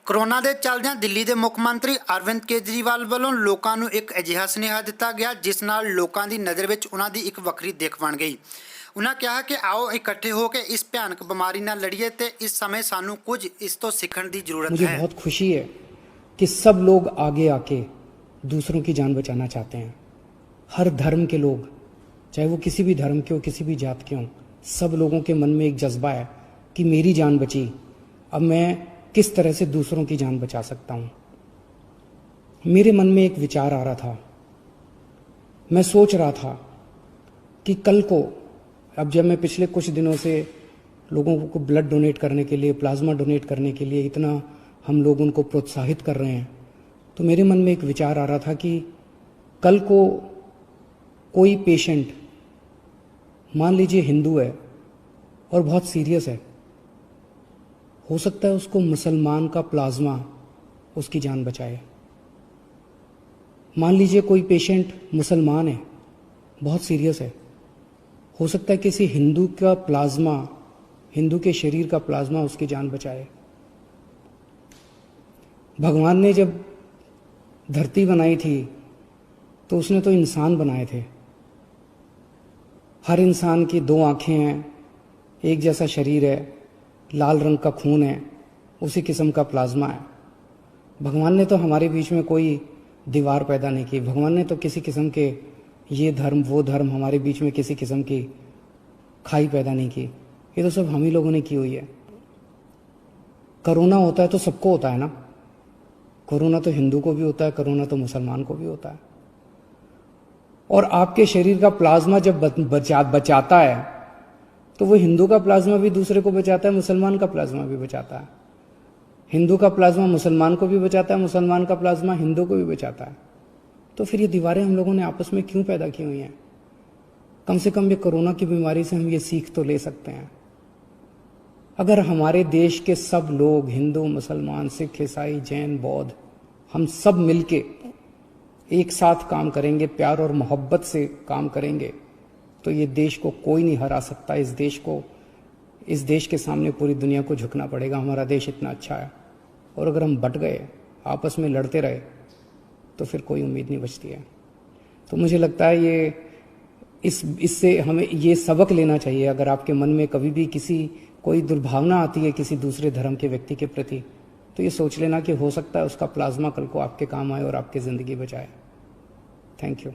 Corona ਦੇ ਚੱਲਦਿਆਂ ਦਿੱਲੀ ਦੇ ਮੁੱਖ ਮੰਤਰੀ ਅਰਵਿੰਦ ਕੇਜਰੀਵਾਲ ਵੱਲੋਂ ਲੋਕਾਂ ਨੂੰ ਇੱਕ ਅਜਿਹਾ ਸੁਨੇਹਾ ਦਿੱਤਾ ਗਿਆ ਜਿਸ ਨਾਲ ਲੋਕਾਂ ਦੀ ਨਜ਼ਰ ਵਿੱਚ ਉਹਨਾਂ ਦੀ ਇੱਕ ਵੱਖਰੀ ਦਿੱਖ ਬਣ ਗਈ। ਉਹਨਾਂ ਕਿਹਾ ਕਿ ਆਓ ਇਕੱਠੇ ਹੋ ਕੇ ਇਸ ਭਿਆਨਕ ਬਿਮਾਰੀ ਨਾਲ ਲੜੀਏ ਤੇ ਇਸ ਸਮੇਂ ਸਾਨੂੰ ਕੁਝ ਇਸ ਤੋਂ ਸਿੱਖਣ ਦੀ ਜ਼ਰੂरत है। मुझे बहुत खुशी है कि सब लोग आगे आके दूसरों की जान बचाना चाहते हैं। हर धर्म के लोग, चाहे वो किसी भी धर्म के हो, किसी भी जात के हों, सब लोगों के मन में एक जज्बा है कि मेरी जान बची, अब मैं किस तरह से दूसरों की जान बचा सकता हूं। मेरे मन में एक विचार आ रहा था, मैं सोच रहा था कि कल को, अब जब मैं पिछले कुछ दिनों से लोगों को ब्लड डोनेट करने के लिए, प्लाज्मा डोनेट करने के लिए इतना हम लोग उनको प्रोत्साहित कर रहे हैं, तो मेरे मन में एक विचार आ रहा था कि कल को कोई पेशेंट, मान लीजिए हिंदू है और बहुत सीरियस है, हो सकता है उसको मुसलमान का प्लाज्मा उसकी जान बचाए। मान लीजिए कोई पेशेंट मुसलमान है, बहुत सीरियस है, हो सकता है किसी हिंदू का प्लाज्मा, हिंदू के शरीर का प्लाज्मा उसकी जान बचाए। भगवान ने जब धरती बनाई थी तो उसने तो इंसान बनाए थे। हर इंसान की दो आंखें हैं, एक जैसा शरीर है, लाल रंग का खून है, उसी किस्म का प्लाज्मा है। भगवान ने तो हमारे बीच में कोई दीवार पैदा नहीं की। भगवान ने तो किसी किस्म के ये धर्म वो धर्म हमारे बीच में किसी किस्म की खाई पैदा नहीं की। ये तो सब हम ही लोगों ने की हुई है। कोरोना होता है तो सबको होता है ना। कोरोना तो हिंदू को भी होता है, कोरोना तो मुसलमान को भी होता है। और आपके शरीर का प्लाज्मा जब बचाता है तो वो हिंदू का प्लाज्मा भी दूसरे को बचाता है, मुसलमान का प्लाज्मा भी बचाता है। हिंदू का प्लाज्मा मुसलमान को भी बचाता है, मुसलमान का प्लाज्मा हिंदू को भी बचाता है। तो फिर ये दीवारें हम लोगों ने आपस में क्यों पैदा की हुई हैं? कम से कम ये कोरोना की बीमारी से हम ये सीख तो ले सकते हैं। अगर हमारे देश के सब लोग, हिंदू, मुसलमान, सिख, ईसाई, जैन, बौद्ध, हम सब मिलके एक साथ काम करेंगे, प्यार और मोहब्बत से काम करेंगे, तो ये देश को कोई नहीं हरा सकता। इस देश के सामने पूरी दुनिया को झुकना पड़ेगा। हमारा देश इतना अच्छा है, और अगर हम बट गए, आपस में लड़ते रहे, तो फिर कोई उम्मीद नहीं बचती है। तो मुझे लगता है इससे हमें ये सबक लेना चाहिए। अगर आपके मन में कभी भी कोई दुर्भावना आती है किसी दूसरे धर्म के व्यक्ति के प्रति, तो ये सोच लेना कि हो सकता है उसका प्लाज्मा कल को आपके काम आए और आपकी ज़िंदगी बचाए। Thank you.